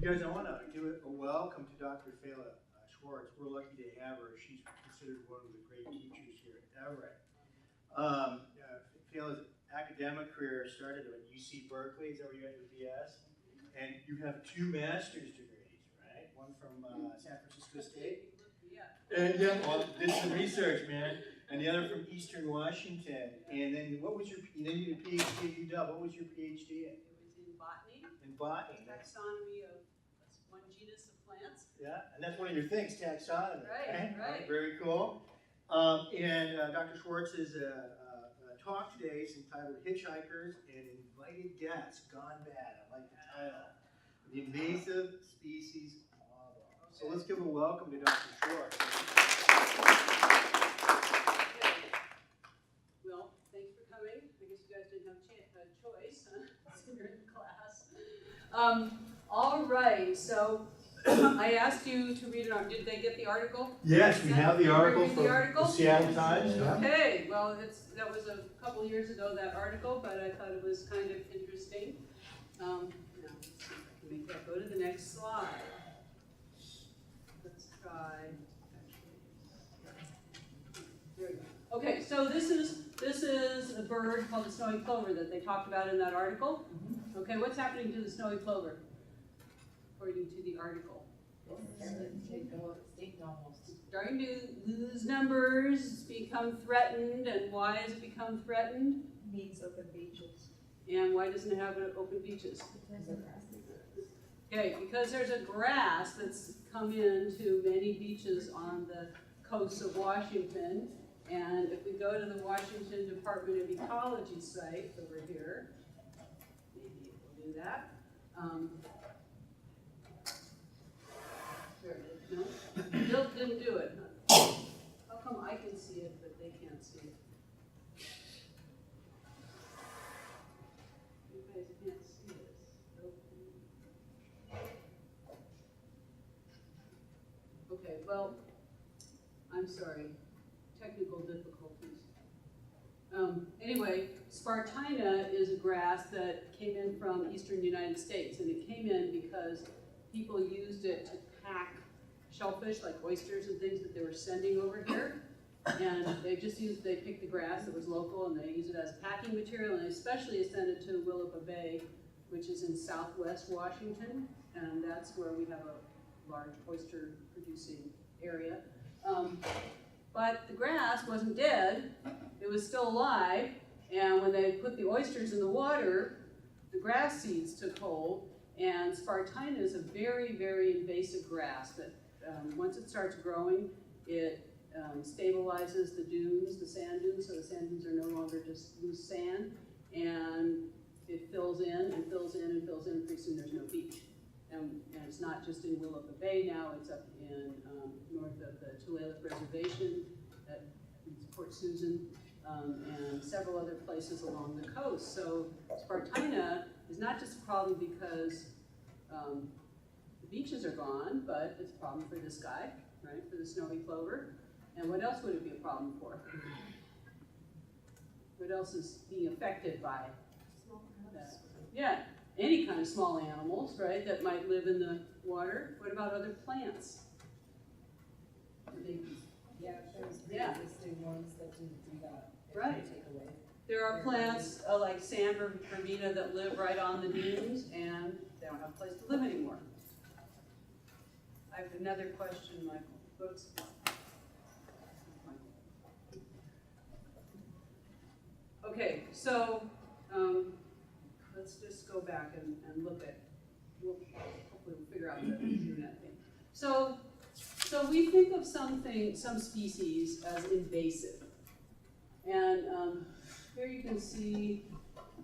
Guys, I want to give a welcome to Dr. Fela Schwartz. We're lucky to have her. She's considered one of the great teachers here at Everett. Fela's academic career started at UC Berkeley. Is that where you got your BS? And you have 2 master's degrees, right? One from San Francisco State. And well, did some research, man. And the other from Eastern Washington. And then what was your? Then you did a PhD at UW. What was your PhD in? It was in botany. In botany. Taxonomy of one genus of plants. Yeah, and that's one of your things, taxonomy. Right. Very cool. Dr. Schwartz's talk today is entitled "Hitchhikers and Invited Guests Gone Bad." I like the title. The invasive species model. Okay. So let's give a welcome to Dr. Schwartz. Well, thanks for coming. I guess you guys didn't have a choice, huh? You're in class. All right, so I asked you to read it on. Did they get the article? Yes, we have the article from the Seattle Times. Yeah. Okay, well, that was a couple years ago, that article, but I thought it was kind of interesting. Now, let's see if I can make that go to the next slide. Let's try. There we go. Okay, so this is a bird called the snowy plover that they talked about in that article. Mm-hmm. Okay, what's happening to the snowy plover, according to the article? Starting to lose numbers, become threatened, and why has it become threatened? Needs open beaches. And why doesn't it have open beaches? Okay, because there's a grass that's come into many beaches on the coast of Washington. And if we go to the Washington Department of Ecology site over here, maybe it will do that. No, didn't do it. How come I can see it, but they can't see it? You guys can't see this. Okay, well, I'm sorry. Technical difficulties. Anyway, Spartina is a grass that came in from eastern United States, and it came in because people used it to pack shellfish like oysters and things that they were sending over here. And they picked the grass that was local and they used it as packing material, and they especially sent it to Willapa Bay, which is in southwest Washington, and that's where we have a large oyster producing area. But the grass wasn't dead, it was still alive, and when they put the oysters in the water, the grass seeds took hold, and Spartina is a very, very invasive grass that once it starts growing, it stabilizes the dunes, the sand dunes, so the sand dunes are no longer just loose sand, and it fills in and fills in and fills in, and pretty soon there's no beach. And it's not just in Willapa Bay now, it's up in north of the Tulalip Reservation at Port Susan, and several other places along the coast. So Spartina is not just a problem because the beaches are gone, but it's a problem for this guy, right, for the snowy plover. And what else would it be a problem for? What else is being affected by that? Yeah, any kind of small animals, right, that might live in the water. What about other plants? Yeah, existing ones that didn't do that. Right. There are plants like sand verbena that live right on the dunes, and they don't have a place to live anymore. I have another question, Michael. Oops. Okay, so let's just go back and look at, hopefully we'll figure out the internet thing. So we think of some species as invasive. And here you can see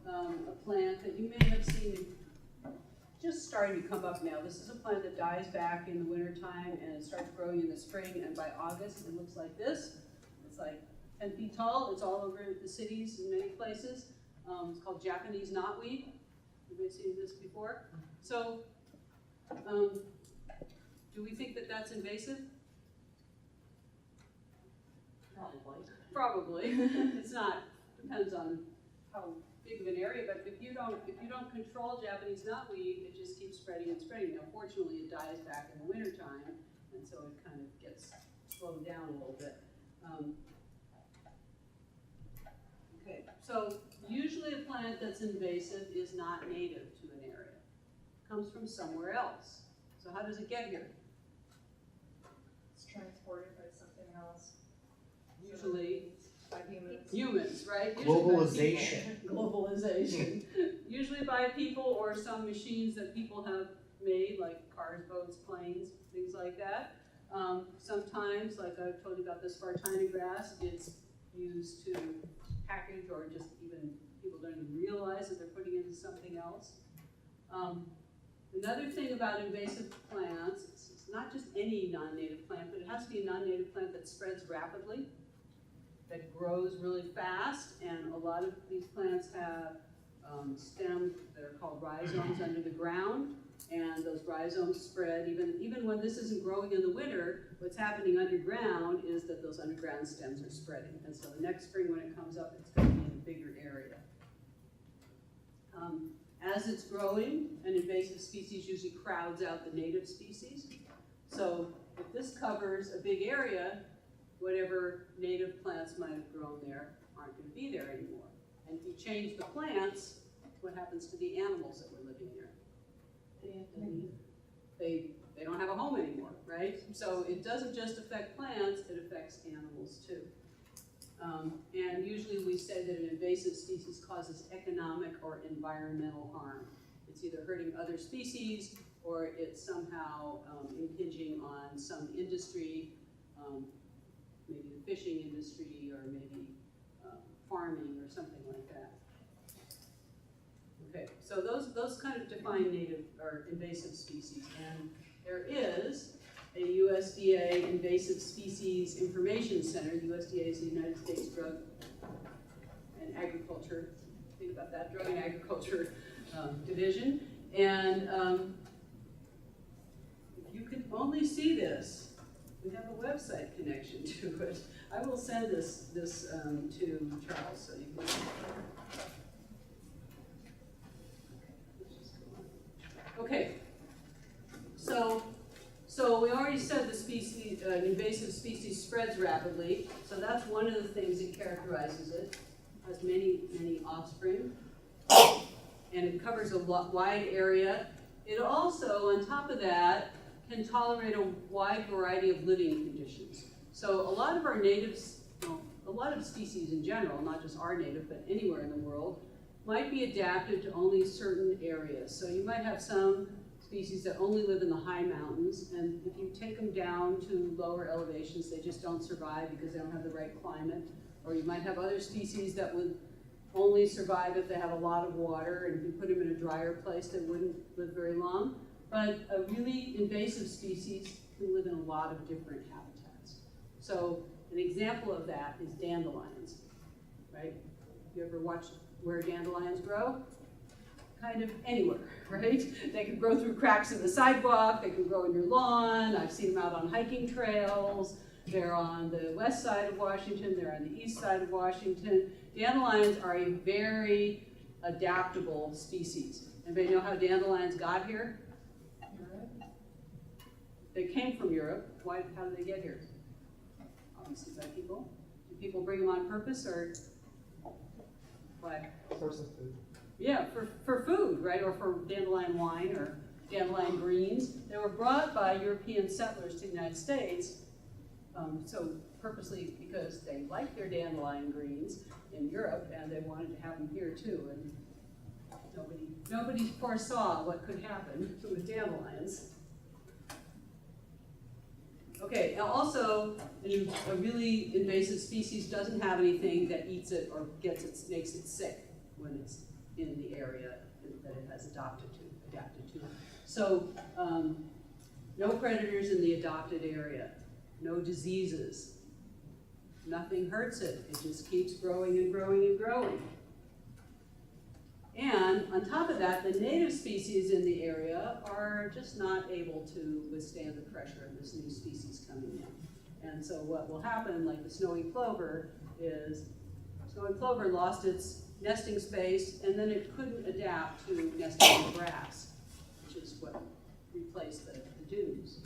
a plant that you may have seen just starting to come up now. This is a plant that dies back in the wintertime and it starts growing in the spring, and by August it looks like this. It's like 10 feet tall. It's all over the cities in many places. It's called Japanese knotweed. Everybody seen this before? So do we think that that's invasive? Probably. Probably. It's not. Depends on how big of an area, but if you don't control Japanese knotweed, it just keeps spreading and spreading. Now, fortunately, it dies back in the wintertime, and so it kind of gets slowed down a little bit. Okay, so usually a plant that's invasive is not native to an area. It comes from somewhere else. So how does it get here? It's transported by something else. Usually By humans. humans, right? Usually by Globalization. people. Globalization. Usually by people or some machines that people have made, like cars, boats, planes, things like that. Sometimes, like I told you about the Spartina grass, it's used to package, or just even people don't even realize that they're putting it into something else. Another thing about invasive plants, it's not just any non-native plant, but it has to be a non-native plant that spreads rapidly, that grows really fast, and a lot of these plants have stems that are called rhizomes under the ground, and those rhizomes spread even when this isn't growing in the winter. What's happening underground is that those underground stems are spreading, and so the next spring when it comes up, it's going to be in a bigger area. As it's growing, an invasive species usually crowds out the native species. So if this covers a big area, whatever native plants might have grown there aren't going to be there anymore. And if you change the plants, what happens to the animals that were living there? They don't have a home anymore, right? So it doesn't just affect plants, it affects animals too. And usually we say that an invasive species causes economic or environmental harm. It's either hurting other species or it's somehow impinging on some industry, maybe the fishing industry or maybe farming or something like that. Okay, so those kind of define native or invasive species, and there is a USDA Invasive Species Information Center. USDA is the United States Drug and Agriculture, think about that, Drug and Agriculture Division. And if you could only see this, we have a website connection to it. I will send this to Charles so you can see. Okay, so we already said the species, invasive species spreads rapidly, so that's one of the things that characterizes it. It has many offspring, and it covers a wide area. It also, on top of that, can tolerate a wide variety of living conditions. So a lot of our natives, a lot of species in general, not just our native, but anywhere in the world, might be adapted to only certain areas. So you might have some species that only live in the high mountains, and if you take them down to lower elevations, they just don't survive because they don't have the right climate. Or you might have other species that would only survive if they have a lot of water, and if you put them in a drier place, they wouldn't live very long. But a really invasive species can live in a lot of different habitats. So an example of that is dandelions, right? You ever watch where dandelions grow? Kind of anywhere, right? They can grow through cracks in the sidewalk, they can grow in your lawn. I've seen them out on hiking trails. They're on the west side of Washington, they're on the east side of Washington. Dandelions are a very adaptable species. Anybody know how dandelions got here? They came from Europe. Why? How did they get here? Obviously by people. Do people bring them on purpose, or why? Source of food. Yeah, for food, right? Or for dandelion wine or dandelion greens. They were brought by European settlers to the United States, so purposely because they liked their dandelion greens in Europe and they wanted to have them here too. And nobody foresaw what could happen with dandelions. Okay, now also, a really invasive species doesn't have anything that eats it or makes it sick when it's in the area that it has adapted to. So, no predators in the adopted area, no diseases, nothing hurts it, it just keeps growing and growing and growing. And on top of that, the native species in the area are just not able to withstand the pressure of this new species coming in. And so what will happen, like the snowy clover, is snowy clover lost its nesting space, and then it couldn't adapt to nesting in grass, which is what replaced the dunes.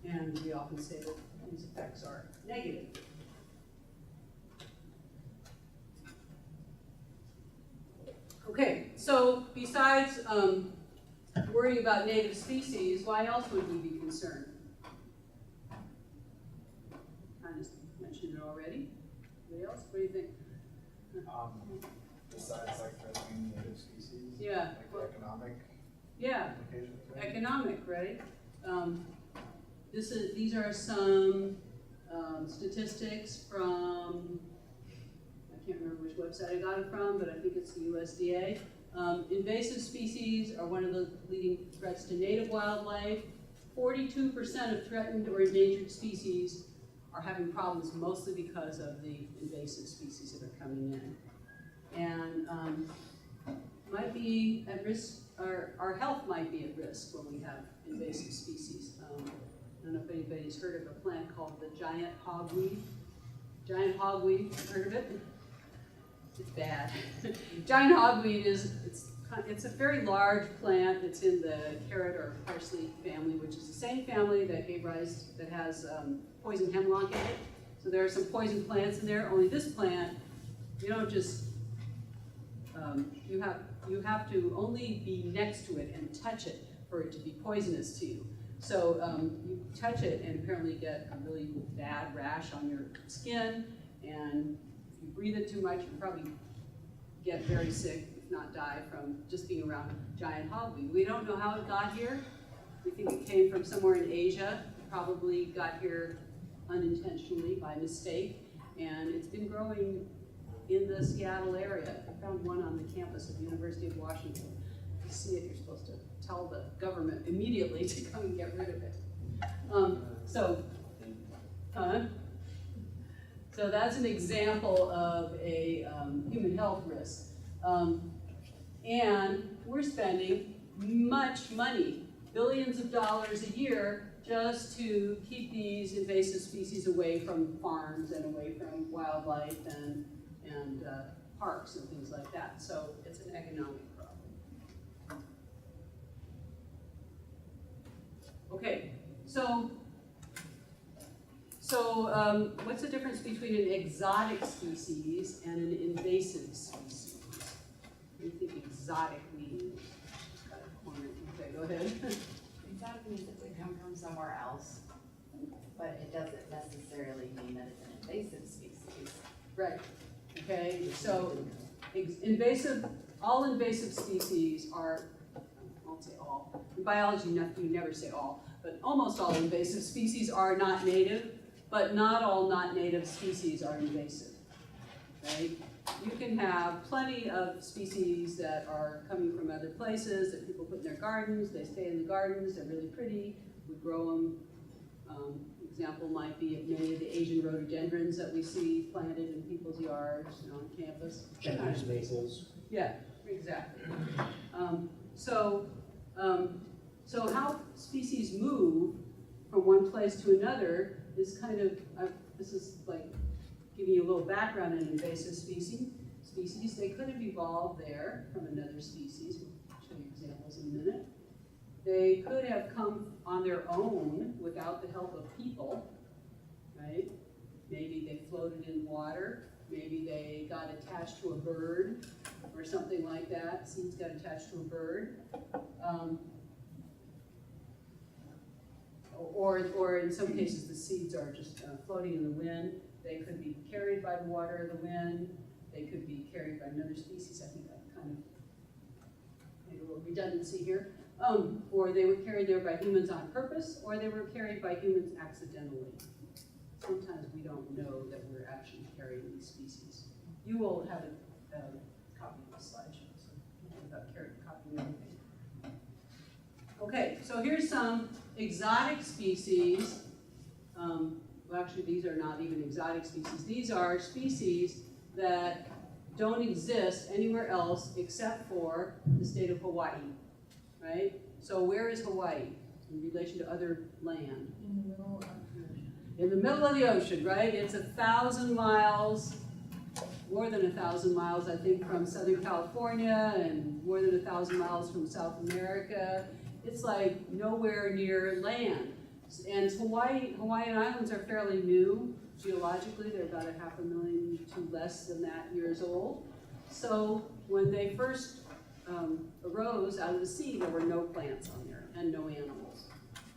And we often say that these effects are negative. Okay, so besides worrying about native species, why else would we be concerned? Kind of mentioned it already. Anybody else? What do you think? Besides like threatening native species? Yeah. Like economic Yeah, implications? maybe? economic, right? These are some statistics from, I can't remember which website I got it from, but I think it's the USDA. Invasive species are one of the leading threats to native wildlife. 42% of threatened or endangered species are having problems mostly because of the invasive species that are coming in. And might be at risk, our health might be at risk when we have invasive species. I don't know if anybody's heard of a plant called the giant hogweed. Giant hogweed, heard of it? It's bad. Giant hogweed it's a very large plant. It's in the carrot or parsley family, which is the same family that gave rise, that has poison hemlock in it. So there are some poison plants in there. Only this plant, you don't just, you have to only be next to it and touch it for it to be poisonous to you. So you touch it and apparently get a really bad rash on your skin, and if you breathe it too much, you probably get very sick, if not die, from just being around giant hogweed. We don't know how it got here. We think it came from somewhere in Asia. It probably got here unintentionally by mistake, and it's been growing in the Seattle area. I found one on the campus of the University of Washington. If you see it, you're supposed to tell the government immediately to come and get rid of it. So that's an example of a human health risk. And we're spending much money, billions of dollars a year, just to keep these invasive species away from farms and away from wildlife and parks and things like that. So it's an economic problem. Okay, so what's the difference between an exotic species and an invasive species? What do you think exotic means? Got a corner. Okay, go ahead. Exotic means that they come from somewhere else, but it doesn't necessarily mean that it's an invasive species. Right. Okay, so all invasive species are, I won't say all, in biology you never say all, but almost all invasive species are not native, but not all not native species are invasive, right? You can have plenty of species that are coming from other places that people put in their gardens. They stay in the gardens, they're really pretty, we grow them. Example might be of many of the Asian rhododendrons that we see planted in people's yards, on campus. Chinese maples. Yeah, exactly. So how species move from one place to another is kind of, this is like giving you a little background on invasive species. They could have evolved there from another species. I'll show you examples in a minute. They could have come on their own without the help of people, right? Maybe they floated in water. Maybe they got attached to a bird or something like that. Seeds got attached to a bird. Or in some cases, the seeds are just floating in the wind. They could be carried by the water or the wind. They could be carried by another species. I think I've kind of made a little redundancy here. Or they were carried there by humans on purpose, or they were carried by humans accidentally. Sometimes we don't know that we're actually carrying these species. You will have a copy of the slideshow, so without copying everything. Okay, so here's some exotic species. Well, actually, these are not even exotic species. These are species that don't exist anywhere else except for the state of Hawaii, right? So where is Hawaii in relation to other land? In the middle of in the middle of the ocean, right? It's 1,000 miles, more than 1,000 miles, I think, from Southern California, and more than 1,000 miles from South America. It's like nowhere near land. And Hawaiian Islands are fairly new geologically. They're about 500,000 to less than that years old. So when they first arose out of the sea, there were no plants on there and no animals.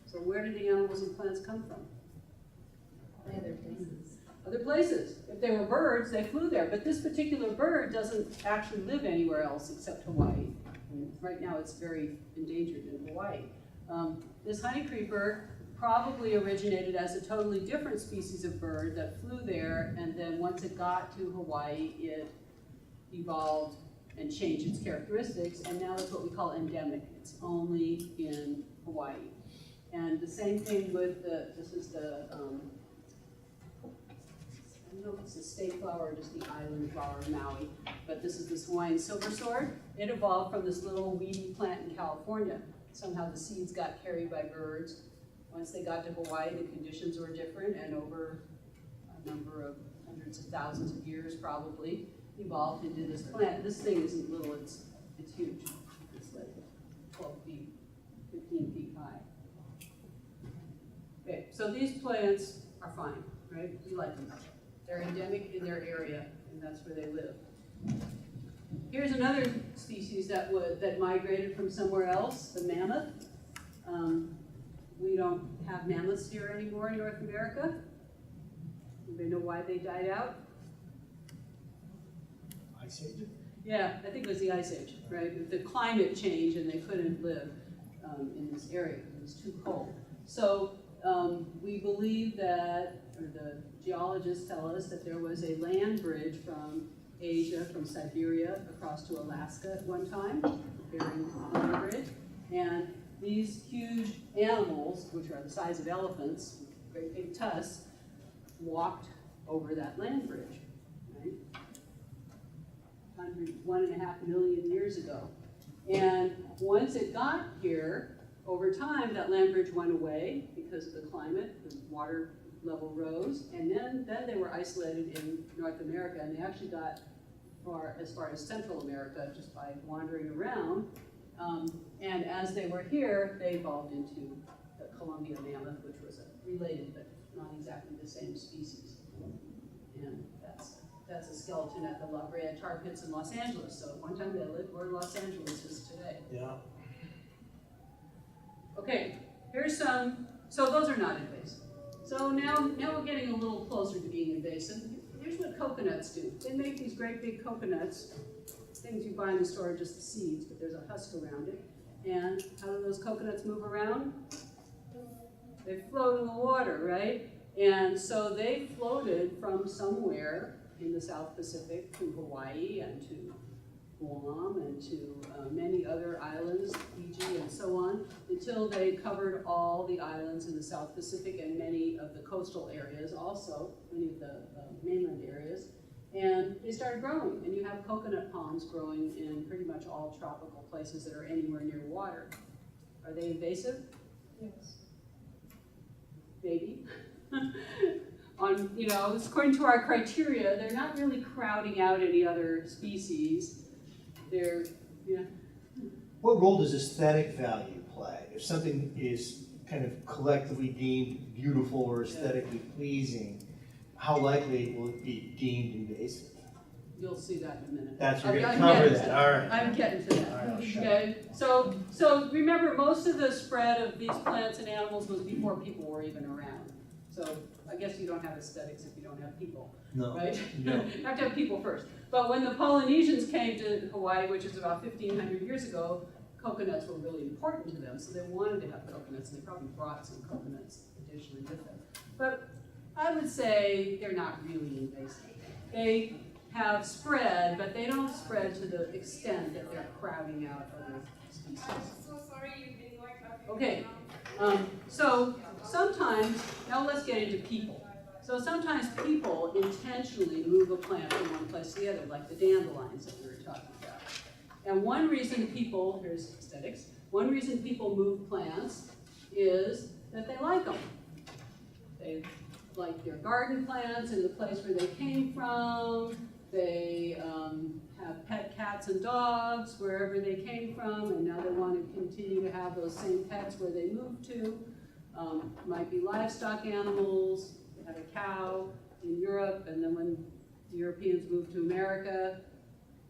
So where did the animals and plants come from? Other places. Other places. If they were birds, they flew there. But this particular bird doesn't actually live anywhere else except Hawaii. I mean, right now it's very endangered in Hawaii. This honey creeper probably originated as a totally different species of bird that flew there, and then once it got to Hawaii, it evolved and changed its characteristics, and now it's what we call endemic. It's only in Hawaii. And the same thing with this is the, I don't know if it's the state flower or just the island flower of Maui, but this is this Hawaiian silver sword. It evolved from this little weedy plant in California. Somehow the seeds got carried by birds. Once they got to Hawaii, the conditions were different, and over a number of hundreds of thousands of years probably, evolved into this plant. This thing isn't little, it's huge. It's like 12 feet, 15 feet high. Okay, so these plants are fine, right? We like them. They're endemic in their area, and that's where they live. Here's another species that migrated from somewhere else, the mammoth. We don't have mammoths here anymore in North America. Anybody know why they died out? Ice Age? Yeah, I think it was the Ice Age, right? The climate changed and they couldn't live in this area. It was too cold. So we believe that, or the geologists tell us that there was a land bridge from Asia, from Siberia, across to Alaska at one time, Bering Land Bridge. And these huge animals, which are the size of elephants, great big tusks, walked over that land bridge, right? 1.5 million years ago. And once it got here, over time, that land bridge went away because of the climate, the water level rose, and then they were isolated in North America, and they actually got as far as Central America just by wandering around. And as they were here, they evolved into the Columbia mammoth, which was related but not exactly the same species. And that's a skeleton at the La Brea tar pits in Los Angeles. So at one time they lived where Los Angeles is today. Yeah. Okay, here's some, so those are not invasive. So now we're getting a little closer to being invasive. Here's what coconuts do. They make these great big coconuts. Things you buy in the store are just the seeds, but there's a husk around it. And how do those coconuts move around? They float in the water, right? And so they floated from somewhere in the South Pacific to Hawaii and to Guam and to many other islands, Fiji and so on, until they covered all the islands in the South Pacific and many of the coastal areas also, many of the mainland areas. And they started growing, and you have coconut palms growing in pretty much all tropical places that are anywhere near water. Are they invasive? Yes. Maybe. According to our criteria, they're not really crowding out any other species. They're, What role does aesthetic value play? If something is kind of collectively deemed beautiful or aesthetically pleasing, how likely will it be deemed invasive? You'll see that in a minute. That's, you're going to I'm cover getting that, to all right. I'm getting to that. All right, I'll shut Okay, so remember, most of the spread of these plants and animals was before people were even around. So I guess you don't have aesthetics if you don't have people, No. right? No. You have to have people first. But when the Polynesians came to Hawaii, which is about 1,500 years ago, coconuts were really important to them, so they wanted to have coconuts, and they probably brought some coconuts additionally with them. But I would say they're not really invasive. They have spread, but they don't spread to the extent that they're crowding out other species. I'm so sorry you didn't like that. Okay, so sometimes, now let's get into people. So sometimes people intentionally move a plant from one place to the other, like the dandelions that we were talking about. And one reason people, here's aesthetics, one reason people move plants is that they like them. like their garden plants in the place where they came from. They have pet cats and dogs wherever they came from, and now they want to continue to have those same pets where they moved to. Might be livestock animals. They had a cow in Europe, and then when the Europeans moved to America,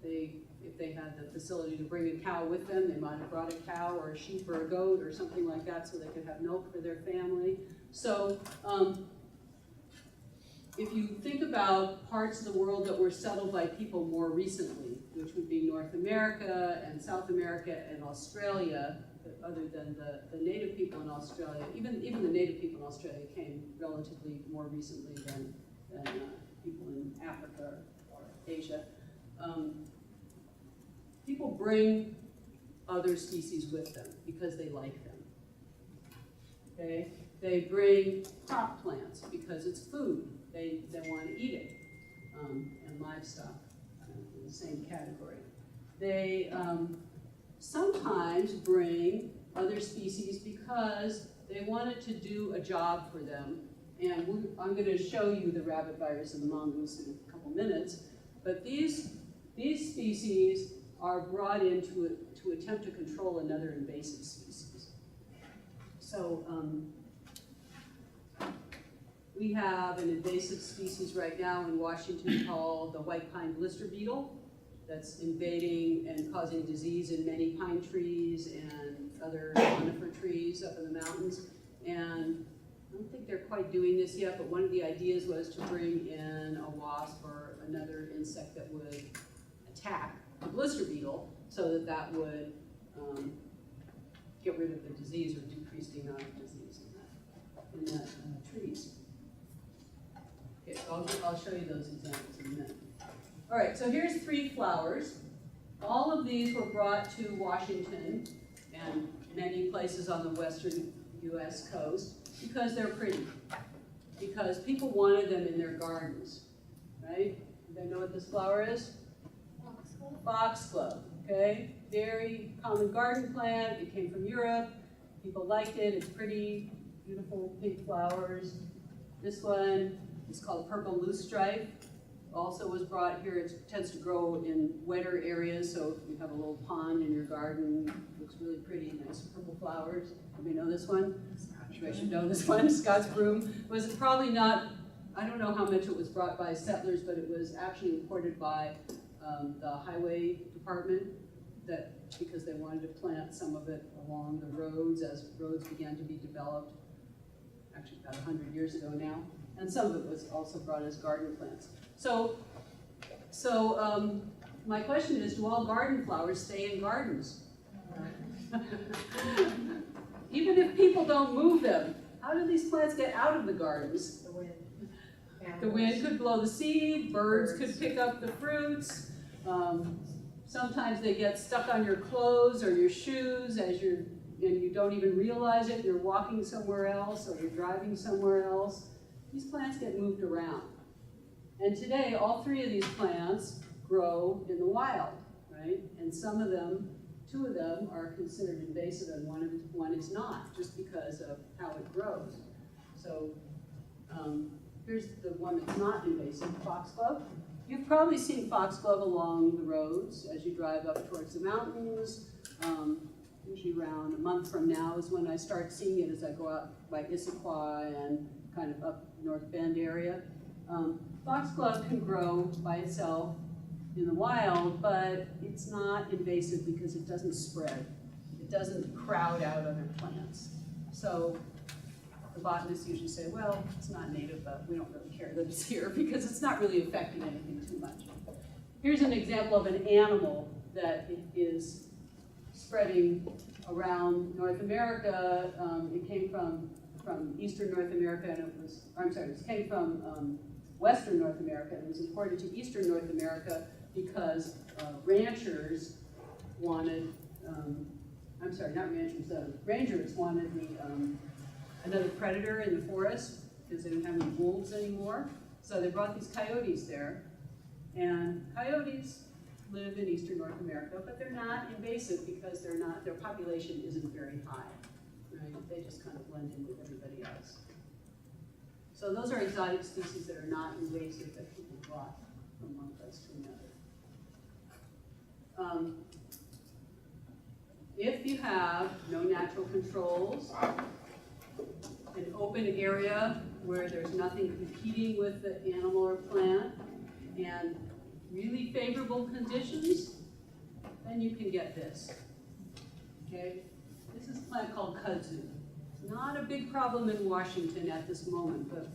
if they had the facility to bring a cow with them, they might have brought a cow or a sheep or a goat or something like that so they could have milk for their family. So if you think about parts of the world that were settled by people more recently, which would be North America and South America and Australia, other than the native people in Australia, even the native people in Australia came relatively more recently than people in Africa or Asia. People bring other species with them because they like them. Okay? They bring crop plants because it's food. They want to eat it, and livestock in the same category. They sometimes bring other species because they wanted to do a job for them. And I'm going to show you the rabbit virus and the mongoose in a couple minutes. But these species are brought in to attempt to control another invasive species. So we have an invasive species right now in Washington called the white pine blister beetle that's invading and causing disease in many pine trees and other conifer trees up in the mountains. And I don't think they're quite doing this yet, but one of the ideas was to bring in a wasp or another insect that would attack the blister beetle so that would get rid of the disease or decrease the amount of disease in the trees. Okay, so I'll show you those examples in a minute. All right, so here's 3 flowers. All of these were brought to Washington and many places on the western US coast because they're pretty, because people wanted them in their gardens, right? Do they know what this flower is? Foxglove, okay? Very common garden plant. It came from Europe. People liked it. It's pretty, beautiful pink flowers. This one is called purple loosestrife. Also was brought here. It tends to grow in wetter areas, so if you have a little pond in your garden, it looks really pretty, nice purple flowers. Anybody know this one? I should know this one. Scott's broom was probably not, I don't know how much it was brought by settlers, but it was actually imported by the highway department, because they wanted to plant some of it along the roads as roads began to be developed, actually about 100 years ago now. And some of it was also brought as garden plants. So my question is, do all garden flowers stay in gardens? Even if people don't move them, how do these plants get out of the gardens? The wind. The wind could blow the seed, birds could pick up the fruits. Sometimes they get stuck on your clothes or your shoes and you don't even realize it. You're walking somewhere else or you're driving somewhere else. These plants get moved around. And today, all 3 of these plants grow in the wild, right? And some of them, 2 of them are considered invasive and one is not, just because of how it grows. So here's the one that's not invasive, foxglove. You've probably seen foxglove along the roads as you drive up towards the mountains. Usually around a month from now is when I start seeing it as I go out by Issaquah and kind of up North Bend area. Foxglove can grow by itself in the wild, but it's not invasive because it doesn't spread. It doesn't crowd out other plants. So the botanists usually say, well, it's not native, but we don't really care that it's here because it's not really affecting anything too much. Here's an example of an animal that is spreading around North America. It came from Eastern North America, and it came from Western North America and was imported to Eastern North America because ranchers wanted, rangers wanted another predator in the forest because they didn't have any wolves anymore. So they brought these coyotes there, and coyotes live in Eastern North America, but they're not invasive because their population isn't very high, right? They just kind of blend in with everybody else. So those are exotic species that are not invasive that people brought from one place to another. If you have no natural controls, an open area where there's nothing competing with the animal or plant, and really favorable conditions, then you can get this. Okay? This is a plant called kudzu. Not a big problem in Washington at this moment, but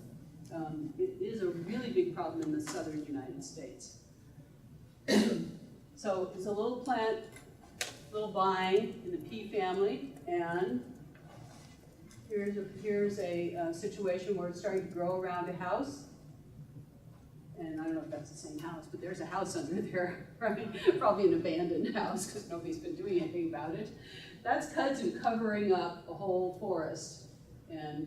it is a really big problem in the southern United States. So it's a little plant, little vine in the pea family, and here's a situation where it's starting to grow around a house. And I don't know if that's the same house, but there's a house under there, right? Probably an abandoned house because nobody's been doing anything about it. That's kudzu covering up a whole forest. And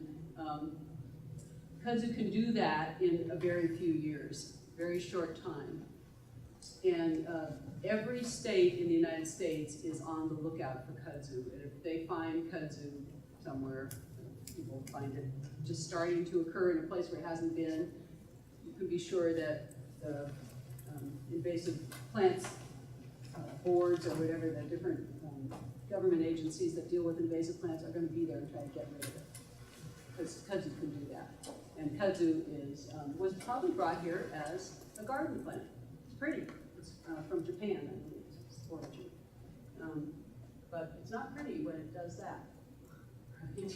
kudzu can do that in a very few years, very short time. And every state in the United States is on the lookout for kudzu. And if they find kudzu somewhere, people find it just starting to occur in a place where it hasn't been, you can be sure that the invasive plants boards or whatever, the different government agencies that deal with invasive plants are going to be there and try to get rid of it. Because kudzu can do that. And kudzu was probably brought here as a garden plant. It's pretty. It's from Japan, I believe, its origin. But it's not pretty when it does that. Right?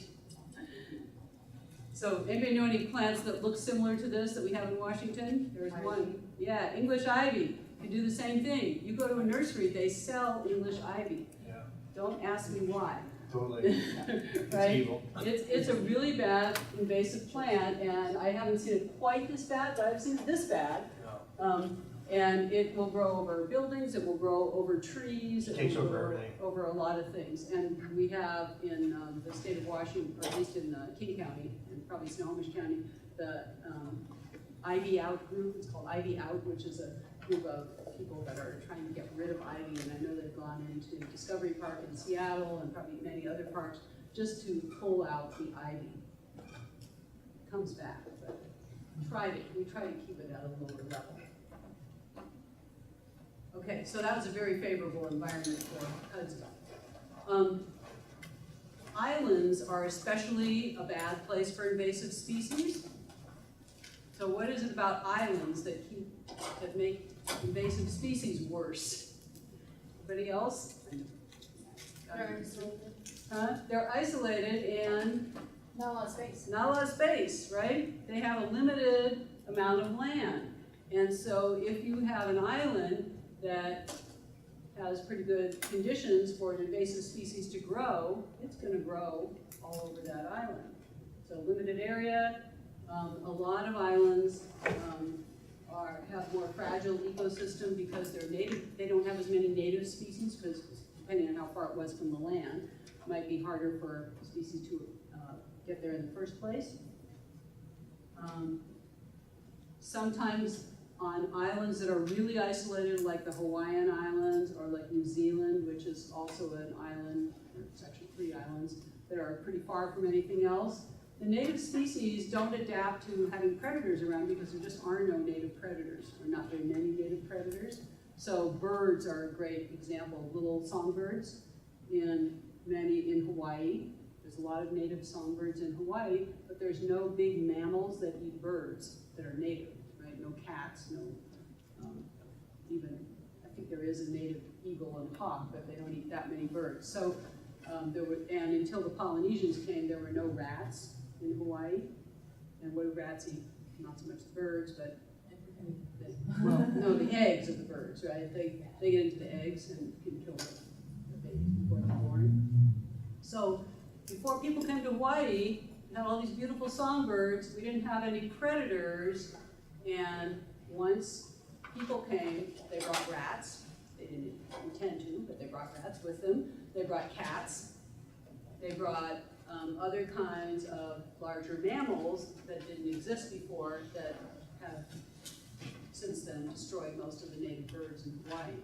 So anybody know any plants that look similar to this that we have in Washington? There's one. Yeah, English ivy. You do the same thing. You go to a nursery, they sell English ivy. Yeah. Don't ask me why. Totally. Right? It's evil. It's a really bad invasive plant, and I haven't seen it quite this bad, but I've seen it this bad. And it will grow over buildings, it will grow over trees, it Takes will over grow everything. over a lot of things. And we have in the state of Washington, or at least in King County, and probably Snohomish County, the Ivy Out group. It's called Ivy Out, which is a group of people that are trying to get rid of ivy. And I know they've gone into Discovery Park in Seattle and probably many other parks just to pull out the ivy. It comes back, but we try to keep it at a lower level. Okay, so that was a very favorable environment for kudzu. Islands are especially a bad place for invasive species. So what is it about islands that make invasive species worse? Anybody else? They're isolated and Not a lot of space. not a lot of space, right? They have a limited amount of land. And so if you have an island that has pretty good conditions for an invasive species to grow, it's going to grow all over that island. So limited area, a lot of islands have more fragile ecosystem because they're native. They don't have as many native species because depending on how far it was from the land, it might be harder for species to get there in the first place. Sometimes on islands that are really isolated, like the Hawaiian Islands or like New Zealand, which is also an island, or it's actually 3 islands, that are pretty far from anything else. The native species don't adapt to having predators around because there just are no native predators, or not very many native predators. So birds are a great example, little songbirds in Hawaii. There's a lot of native songbirds in Hawaii, but there's no big mammals that eat birds that are native. No cats, no, even, I think there is a native eagle and hawk, but they don't eat that many birds. So, and until the Polynesians came, there were no rats in Hawaii. And what do rats eat? Not so much the birds, but, the eggs of the birds, right? They get into the eggs and can kill the babies before they're born. So, before people came to Hawaii, we had all these beautiful songbirds. We didn't have any predators. And once people came, they brought rats. They didn't intend to, but they brought rats with them. They brought cats. They brought other kinds of larger mammals that didn't exist before that have since then destroyed most of the native birds in Hawaii.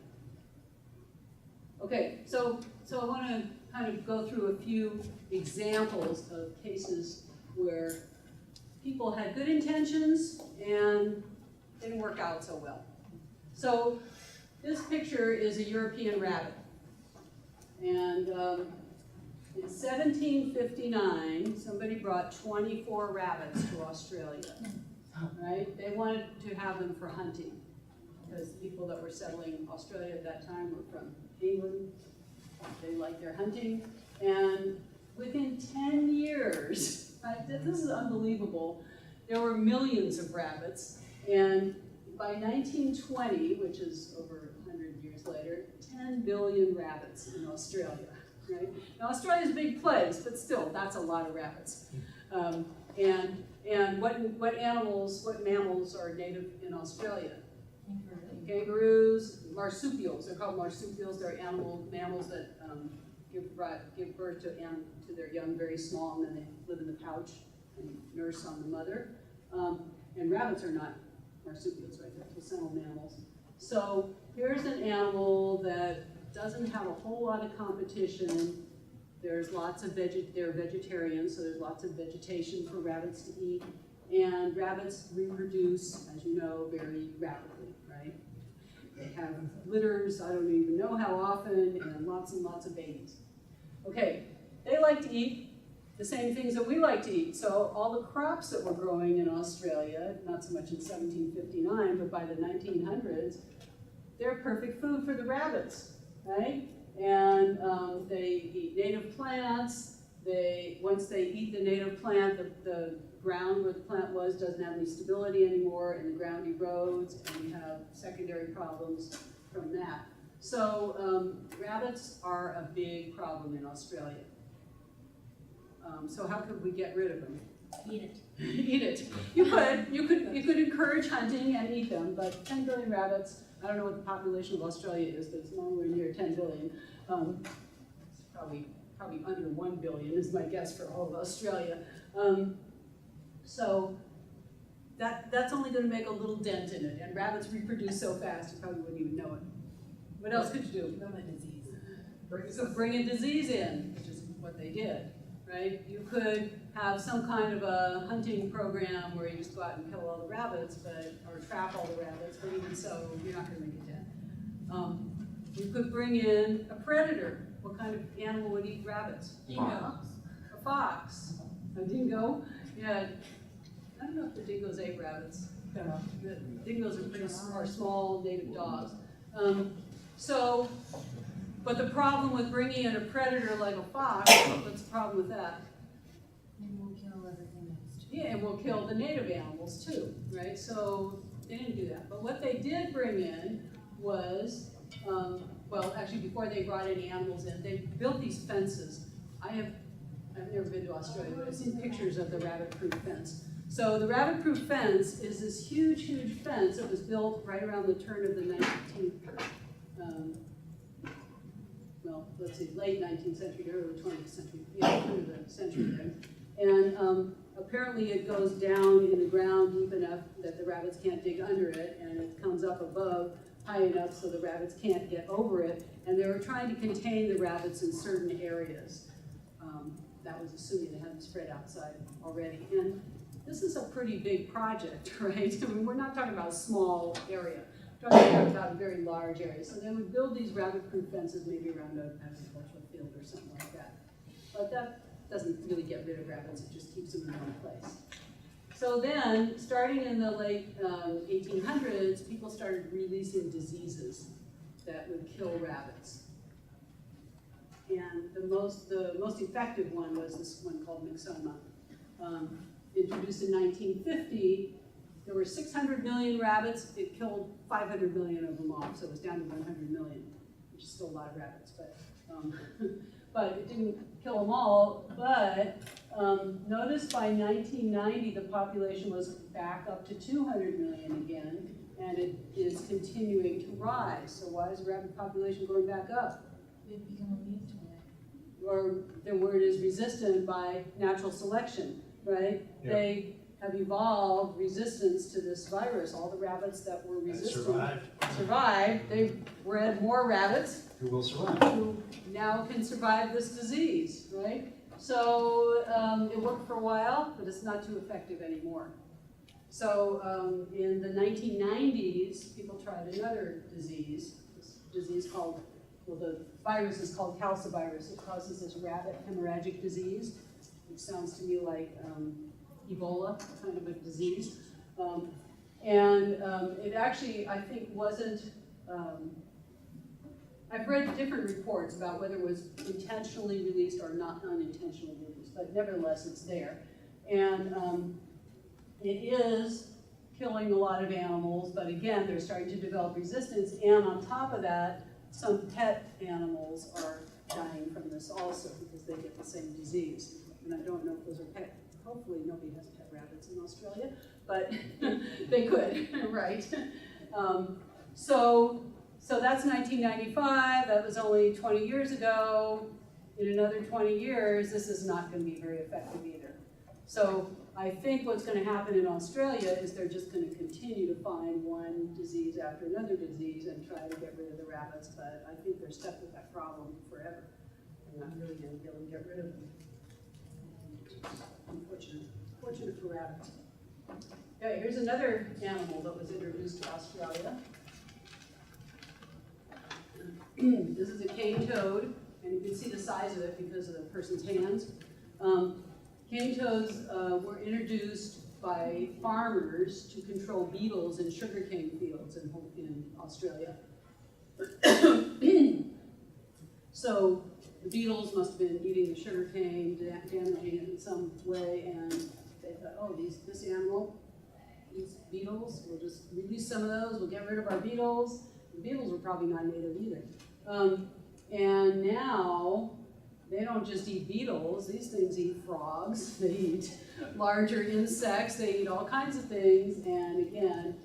Okay, so I want to kind of go through a few examples of cases where people had good intentions and didn't work out so well. So this picture is a European rabbit. And in 1759, somebody brought 24 rabbits to Australia, right? They wanted to have them for hunting, because the people that were settling Australia at that time were from England. They liked their hunting. And within 10 years, right, this is unbelievable, there were millions of rabbits. And by 1920, which is over 100 years later, 10 billion rabbits in Australia, right? Now, Australia's a big place, but still, that's a lot of rabbits. And what mammals are native in Australia? Kangaroos, marsupials. They're called marsupials. They're mammals that give birth to their young very small, and then they live in the pouch and nurse on the mother. And rabbits are not marsupials, right? They're placental mammals. So here's an animal that doesn't have a whole lot of competition. There's lots of they're vegetarians, so there's lots of vegetation for rabbits to eat. And rabbits reproduce, as you know, very rapidly, right? They have litters, I don't even know how often, and lots of babies. Okay, they like to eat the same things that we like to eat. So all the crops that were growing in Australia, not so much in 1759, but by the 1900s, they're perfect food for the rabbits, right? And they eat native plants. Once they eat the native plant, the ground where the plant was doesn't have any stability anymore, and the ground erodes, and we have secondary problems from that. So rabbits are a big problem in Australia. So how could we get rid of them? Eat it. Eat it. You could encourage hunting and eat them, but 10 billion rabbits, I don't know what the population of Australia is, but it's nowhere near 10 billion. It's probably under 1 billion is my guess for all of Australia. So that's only going to make a little dent in it, and rabbits reproduce so fast you probably wouldn't even know it. What else could you do? Give them a disease. So bring a disease in, which is what they did, right? You could have some kind of a hunting program where you just go out and kill all the rabbits, or trap all the rabbits, but even so, you're not going to make a dent. You could bring in a predator. What kind of animal would eat rabbits? Dingo. A fox. A dingo? Yeah. I don't know if the dingoes ate rabbits. The dingoes are small native dogs. But the problem with bringing in a predator like a fox, what's the problem with that? And we'll kill everything else. Yeah, and we'll kill the native animals too, right? So they didn't do that. But what they did bring in was, well, actually before they brought any animals in, they built these fences. I've never been to Australia, but I've seen pictures of the rabbit-proof fence. So the rabbit-proof fence is this huge, huge fence that was built right around the turn of the 19th, well, let's see, late 19th century, early 20th century, yeah, turn of the century there. And apparently it goes down in the ground deep enough that the rabbits can't dig under it, and it comes up above high enough so the rabbits can't get over it. And they were trying to contain the rabbits in certain areas. That was assuming they hadn't spread outside already. And this is a pretty big project, right? I mean, we're not talking about a small area. We're talking about a very large area. So they would build these rabbit-proof fences maybe around an agricultural field or something like that. But that doesn't really get rid of rabbits, it just keeps them in one place. So then, starting in the late 1800s, people started releasing diseases that would kill rabbits. And the most effective one was this one called myxoma. Introduced in 1950, there were 600 million rabbits. It killed 500 million of them off, so it was down to 100 million, which is still a lot of rabbits, but it didn't kill them all. But notice by 1990, the population was back up to 200 million again, and it is continuing to rise. So why is the rabbit population going back up? They've become immune to it. Or the word is resistant by natural selection, right? Yeah. They have evolved resistance to this virus. All the rabbits that were resistant survived. They bred more rabbits Who will survive? who now can survive this disease, right? So it worked for a while, but it's not too effective anymore. So in the 1990s, people tried another disease. This disease called, well, the virus is called calcivirus. It causes this rabbit hemorrhagic disease, which sounds to me like Ebola, kind of a disease. It actually, I think, wasn't, I've read different reports about whether it was intentionally released or not unintentionally released, but nevertheless, it's there. And it is killing a lot of animals, but again, they're starting to develop resistance, and on top of that, some pet animals are dying from this also because they get the same disease. And I don't know if those are pet, hopefully nobody has pet rabbits in Australia, but they could, right? So that's 1995, that was only 20 years ago. In another 20 years, this is not going to be very effective either. So I think what's going to happen in Australia is they're just going to continue to find one disease after another disease and try to get rid of the rabbits, but I think they're stuck with that problem forever. They're not really going to be able to get rid of them. Unfortunate for rabbits. Okay, here's another animal that was introduced to Australia. This is a cane toad, and you can see the size of it because of the person's hands. Cane toads were introduced by farmers to control beetles in sugarcane fields in Australia. So the beetles must have been eating the sugarcane, damaging it in some way, and they thought, oh, this animal, these beetles, we'll just release some of those, we'll get rid of our beetles. The beetles were probably not native either. And now, they don't just eat beetles, these things eat frogs, they eat larger insects, they eat all kinds of things, and again,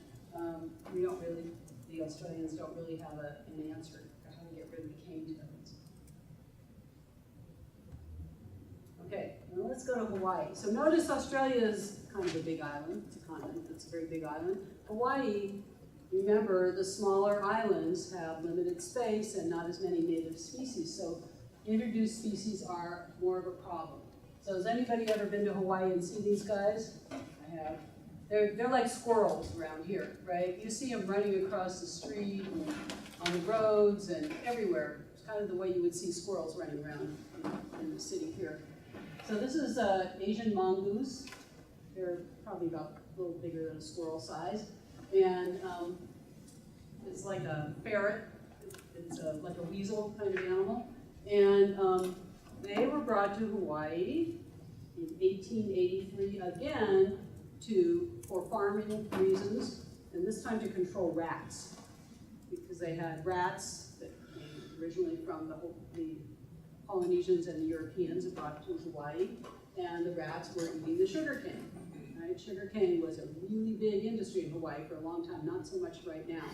the Australians don't really have an answer for how to get rid of the cane toads. Okay, now let's go to Hawaii. So notice Australia is kind of a big island, it's a continent, it's a very big island. Hawaii, remember, the smaller islands have limited space and not as many native species, so introduced species are more of a problem. So has anybody ever been to Hawaii and seen these guys? I have. They're like squirrels around here, right? You see them running across the street and on the roads and everywhere. It's kind of the way you would see squirrels running around in the city here. So this is Asian mongoose. They're probably about a little bigger than a squirrel size. And it's like a ferret. It's like a weasel kind of animal. And they were brought to Hawaii in 1883 again for farming reasons, and this time to control rats, because they had rats that came originally from the Polynesians and the Europeans and brought to Hawaii, and the rats were eating the sugarcane. Right? Sugarcane was a really big industry in Hawaii for a long time, not so much right now.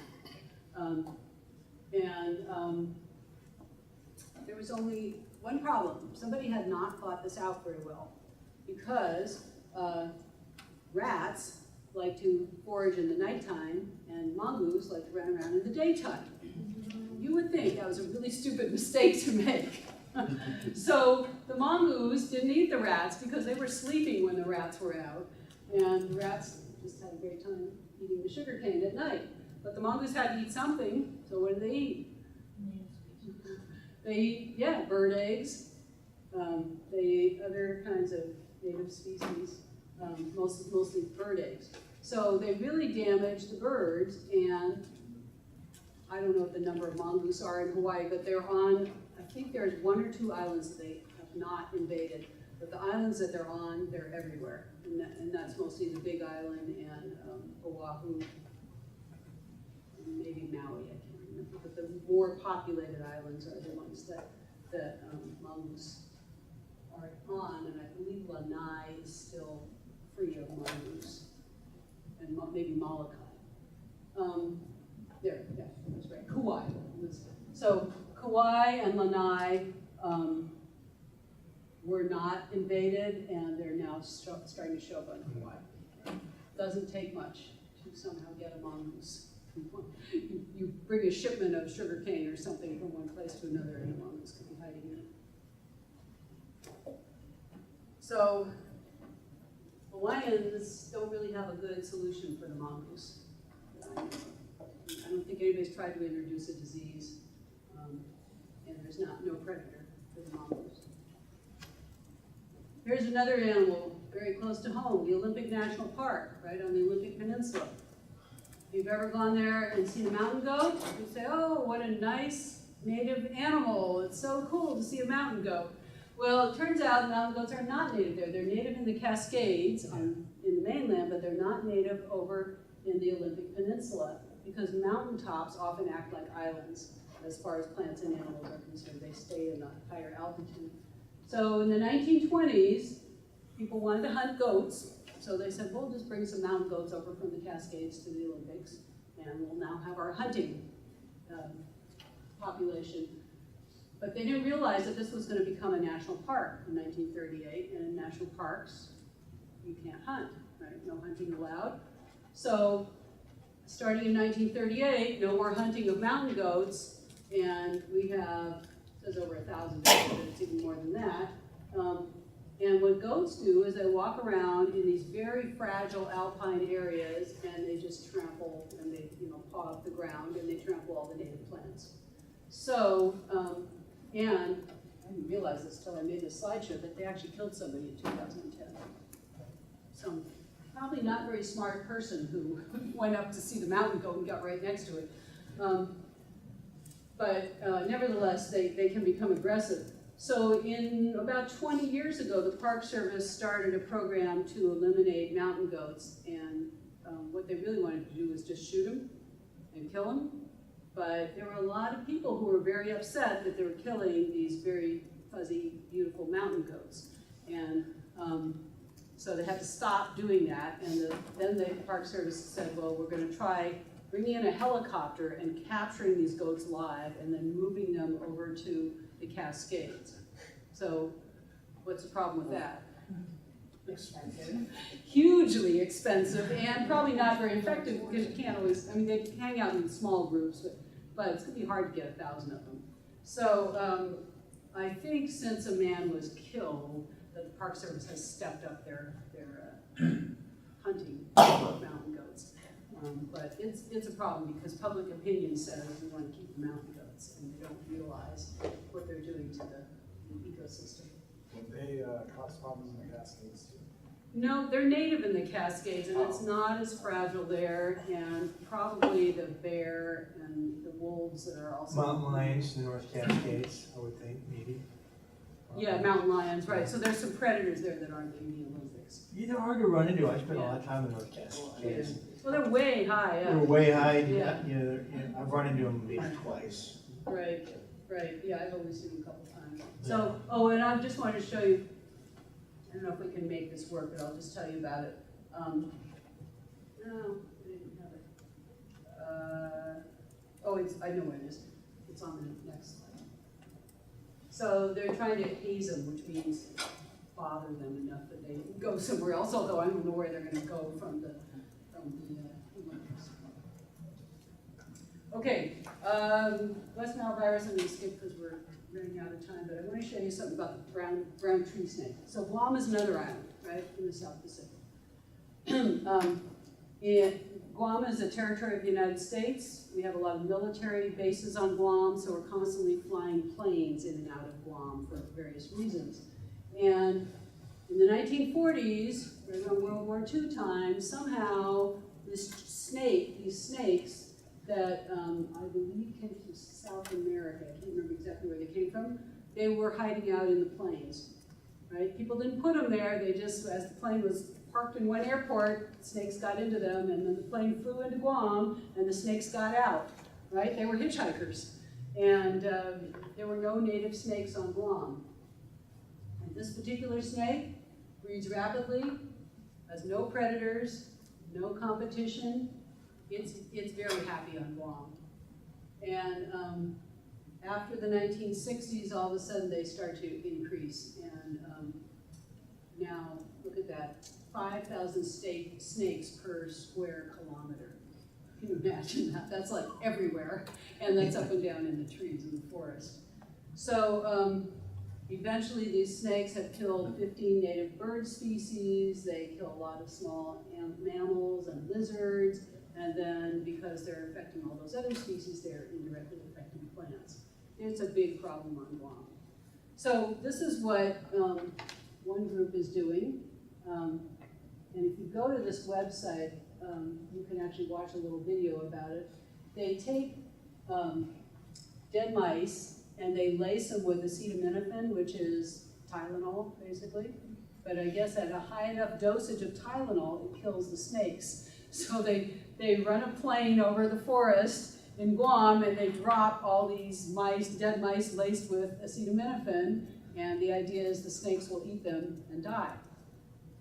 There was only one problem. Somebody had not thought this out very well, because rats like to forage in the nighttime and mongoose like to run around in the daytime. You would think that was a really stupid mistake to make. So the mongoose didn't eat the rats because they were sleeping when the rats were out, and the rats just had a great time eating the sugarcane at night. But the mongoose had to eat something, so what do they eat? They eat, yeah, bird eggs. They eat other kinds of native species, mostly bird eggs. So they really damage the birds, and I don't know what the number of mongoose are in Hawaii, but they're on, I think there's 1 or 2 islands that they have not invaded. But the islands that they're on, they're everywhere. And that's mostly the Big Island and Oahu, and maybe Maui, I can't remember. But the more populated islands are the ones that mongoose are on, and I believe Lanai is still free of mongoose, and maybe Molokai. There, yeah, that's right, Kauai. So Kauai and Lanai were not invaded, and they're now starting to show up on Kauai. Doesn't take much to somehow get a mongoose. You bring a shipment of sugarcane or something from one place to another, and a mongoose could be hiding in it. So Hawaiians don't really have a good solution for the mongoose. I don't think anybody's tried to introduce a disease, and there's no predator for the mongoose. Here's another animal very close to home, the Olympic National Park, right on the Olympic Peninsula. If you've ever gone there and seen a mountain goat, you say, oh, what a nice native animal. It's so cool to see a mountain goat. Well, it turns out mountain goats are not native there. They're native in the Cascades in the mainland, but they're not native over in the Olympic Peninsula because mountaintops often act like islands as far as plants and animals are concerned. They stay in a higher altitude. So in the 1920s, people wanted to hunt goats. So they said, we'll just bring some mountain goats over from the Cascades to the Olympics, and we'll now have our hunting population. But they didn't realize that this was going to become a national park in 1938, and in national parks, you can't hunt, right? No hunting allowed. So starting in 1938, no more hunting of mountain goats, and we have, it says over 1,000, but it's even more than that. And what goats do is they walk around in these very fragile alpine areas, and they just trample, and they paw up the ground, and they trample all the native plants. So, and I didn't realize this till I made this slideshow, that they actually killed somebody in 2010. Some probably not very smart person who went up to see the mountain goat and got right next to it. But nevertheless, they can become aggressive. So in about 20 years ago, the Park Service started a program to eliminate mountain goats, and what they really wanted to do was just shoot them and kill them. But there were a lot of people who were very upset that they were killing these very fuzzy, beautiful mountain goats. And so they had to stop doing that, and then the Park Service said, well, we're going to try bringing in a helicopter and capturing these goats live and then moving them over to the Cascades. So what's the problem with that? Expensive. Hugely expensive and probably not very effective because you can't always, I mean, they hang out in small groups, but it's going to be hard to get 1,000 of them. So I think since a man was killed, that the Park Service has stepped up their hunting of mountain goats. But it's a problem because public opinion says we want to keep the mountain goats, and they don't realize what they're doing to the ecosystem. Would they cause problems in the Cascades too? No, they're native in the Cascades, and it's not as fragile there, and probably the bear and the wolves that are also... Mountain lions, the North Cascades, I would think, maybe. Yeah, mountain lions, right. So there's some predators there that aren't in the Olympics. They're hard to run into. I spent a lot of time in North Cascades. Well, they're way high They're up. way high, Yeah. I've run into them maybe twice. Right, yeah, I've only seen them a couple times. So, oh, and I just wanted to show you, I don't know if we can make this work, but I'll just tell you about it. No, I didn't have it. Oh, I know where it is. It's on the next slide. So they're trying to haze them, which means bother them enough that they go somewhere else, although I don't know where they're going to go from the Olympics. Okay, West Nile virus, I'm going to skip because we're running out of time, but I want to show you something about the brown tree snake. So Guam is another island, right, in the South Pacific. Guam is a territory of the United States. We have a lot of military bases on Guam, so we're constantly flying planes in and out of Guam for various reasons. And in the 1940s, right around World War II time, somehow these snakes that I believe came from South America, I can't remember exactly where they came from, they were hiding out in the planes, right? People didn't put them there, they just, as the plane was parked in one airport, snakes got into them, and then the plane flew into Guam, and the snakes got out, right? They were hitchhikers, and there were no native snakes on Guam. And this particular snake breeds rapidly, has no predators, no competition. It's very happy on Guam. And after the 1960s, all of a sudden they start to increase. And now, look at that, 5,000 snakes per square kilometer. Can you imagine that? That's like everywhere. And that's up and down in the trees in the forest. So Eventually, these snakes have killed 15 native bird species, they kill a lot of small mammals and lizards, and then because they're affecting all those other species, they're indirectly affecting plants. It's a big problem on Guam. So this is what one group is doing. And if you go to this website, you can actually watch a little video about it. They take dead mice and they lace them with acetaminophen, which is Tylenol, basically. But I guess at a high enough dosage of Tylenol, it kills the snakes. So they run a plane over the forest in Guam and they drop all these mice, dead mice laced with acetaminophen, and the idea is the snakes will eat them and die.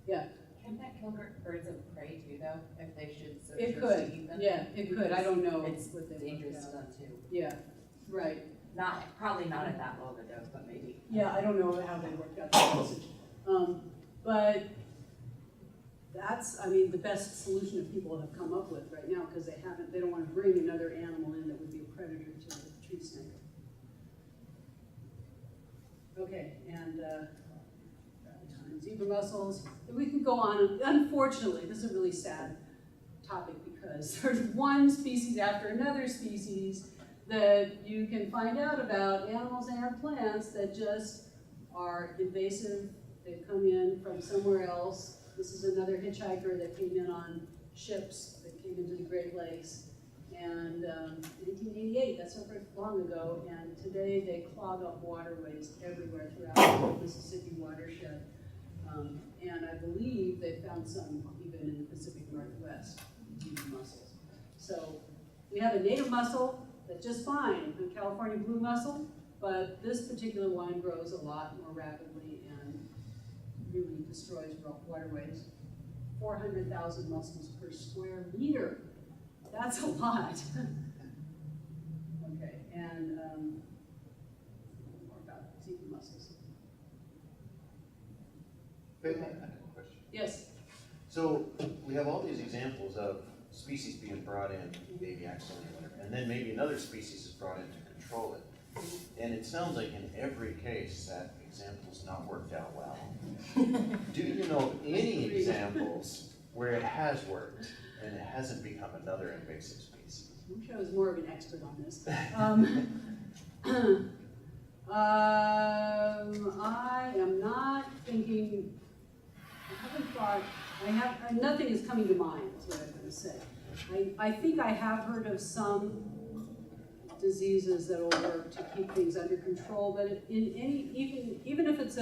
Yeah. Can that kill birds of prey too, though, if they should so It choose could, to eat them? yeah, it could. I don't know It's what they dangerous worked to out. them too. Yeah, right. Probably not at that low of a dose, but maybe. Yeah, I don't know how they worked out the dosage. But that's, I mean, the best solution that people have come up with right now, because they don't want to bring another animal in that would be a predator to the tree snake. Okay, and zebra mussels, we can go on. Unfortunately, this is a really sad topic because there's one species after another species that you can find out about, animals and plants that just are invasive. They come in from somewhere else. This is another hitchhiker that came in on ships that came into the Great Lakes. And 1988, that's not very long ago, and today they clog up waterways everywhere throughout the Mississippi watershed. And I believe they found some even in the Pacific Northwest, zebra mussels. So we have a native mussel that's just fine, the California blue mussel, but this particular one grows a lot more rapidly and really destroys waterways. 400,000 mussels per square meter. That's a lot. Okay, and more about zebra mussels. Wait, I have a question. Yes. So we have all these examples of species being brought in, maybe accidentally or whatever, and then maybe another species is brought in to control it. And it sounds like in every case that example's not worked out well. Do you know any examples where it has worked and it hasn't become another invasive species? I wish I was more of an expert on this. I am not thinking, I haven't thought, nothing is coming to mind, is what I'm going to say. I think I have heard of some diseases that will work to keep things under control, but even if it's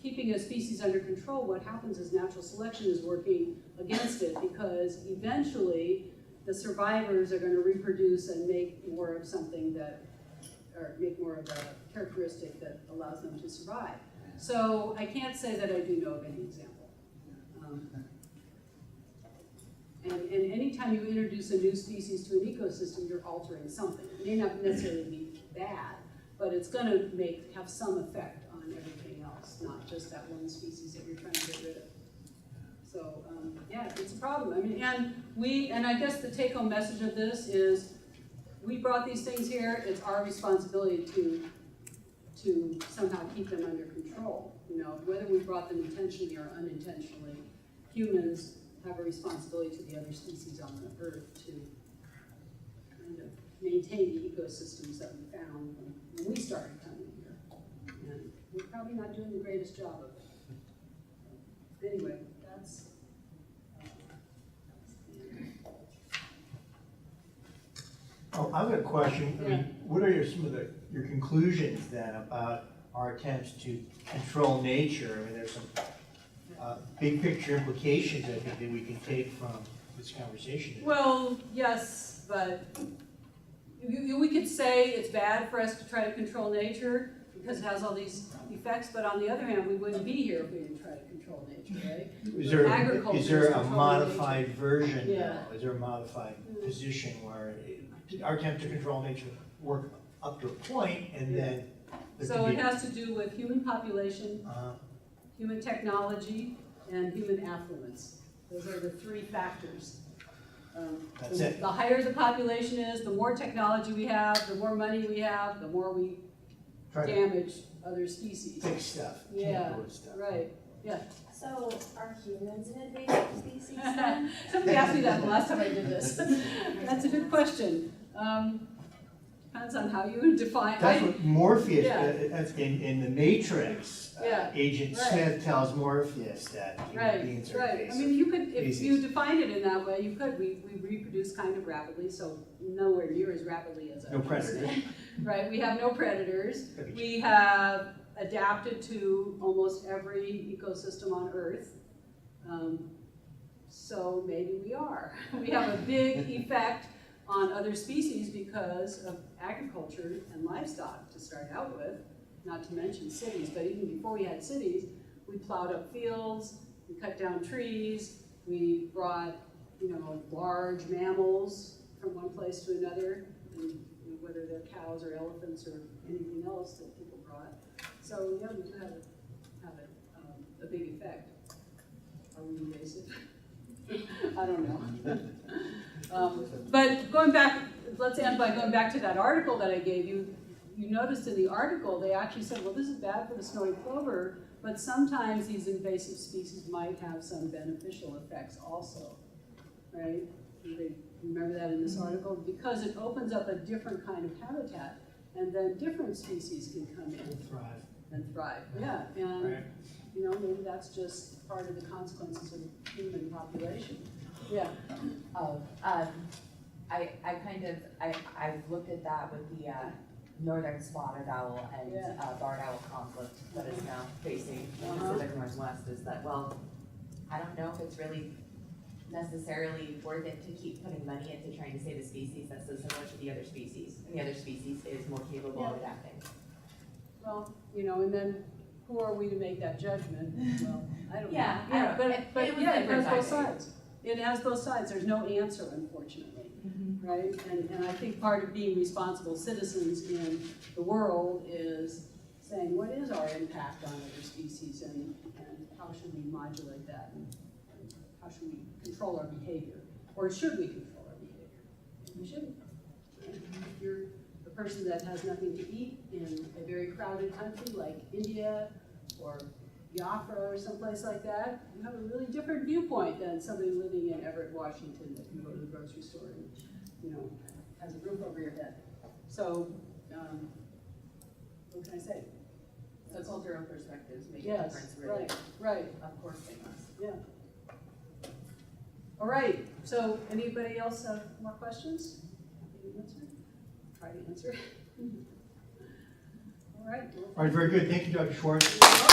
keeping a species under control, what happens is natural selection is working against it, because eventually the survivors are going to reproduce and make more of something that, or make more of a characteristic that allows them to survive. So I can't say that I do know of any example. And anytime you introduce a new species to an ecosystem, you're altering something. It may not necessarily be bad, but it's going to have some effect on everything else, not just that one species that you're trying to get rid of. So yeah, it's a problem. I mean, and I guess the take-home message of this is, we brought these things here. It's our responsibility to somehow keep them under control. You know, whether we brought them intentionally or unintentionally, humans have a responsibility to the other species on the earth to kind of maintain the ecosystems that we found when we started coming here. And we're probably not doing the greatest job of it. Anyway, that's Oh, I've got a question. I Yeah. mean, what are some of your conclusions then about our attempts to control nature? I mean, there's some big picture implications I think that we can take from this conversation today. well, yes, but we could say it's bad for us to try to control nature because it has all these effects, but on the other hand, we wouldn't be here if we didn't try to control nature, right? Agriculture Is there is a controlling modified version Yeah. now? Is there a modified position where our attempt to control nature work up to a point and then there So can it be... has to do with human population, human technology, and human affluence. Those are the three factors. That's The it. higher the population is, the more technology we have, the more money we have, the more we Try to- damage other species. Big stuff. Yeah, tamper stuff. right, yeah. So are humans an invasive species then? Somebody asked me that the last time I did this. That's a good question. Depends on how you define. That's what Morpheus, Yeah. that's in the Matrix, Yeah, Agent right. Smith tells Morpheus that human Right, beings are right. I invasive. mean, you could, if you species. defined it in that way, you could. We reproduce kind of rapidly, so nowhere near as rapidly as I No was predators. saying. Right, we have no predators. That'd be We have adapted to almost every ecosystem on Earth. So maybe we are. We have a big effect on other species because of agriculture and livestock to start out with, not to mention cities. But even before we had cities, we plowed up fields, we cut down trees, we brought, large mammals from one place to another, and whether they're cows or elephants or anything else that people brought. So yeah, we do have a big effect. Are we invasive? I don't know. But going back, let's end by going back to that article that I gave you. You noticed in the article, they actually said, well, this is bad for the snowy plover, but sometimes these invasive species might have some beneficial effects also, right? They remember that in this article? Because it opens up a different kind of habitat, and then different species can come in Thrive. and thrive. Yeah, and Right. maybe that's just part of the consequences of human population. Yeah. I've looked at that with the northern spotted owl and Yeah. barred owl conflict that is now facing the Uh-huh. Pacific Northwest, is that, well, I don't know if it's really necessarily worth it to keep putting money into trying to save a species that's so similar to the other species, and the other species is more capable of adapting. Well, and then who are we to make that judgment? Well, I don't know. Yeah, I don't know. But It was yeah, it different has both sideways. sides. It has both sides. There's no answer, unfortunately, right? And I think part of being responsible citizens in the world is saying, what is our impact on other species, and how should we modulate that? And how should we control our behavior? Or should we control our behavior? We shouldn't. If you're the person that has nothing to eat in a very crowded country like India or Biafra or someplace like that, you have a really different viewpoint than somebody living in Everett, Washington, that can go to the grocery store and, has a roof over your head. So, what can I say? So cultural perspectives make a Yes, difference, really. right. Of course they must. Yeah. All right, so anybody else have more questions? Answer? Try to answer. All right. All right, very good. Thank you, Dr. Schwartz. Well,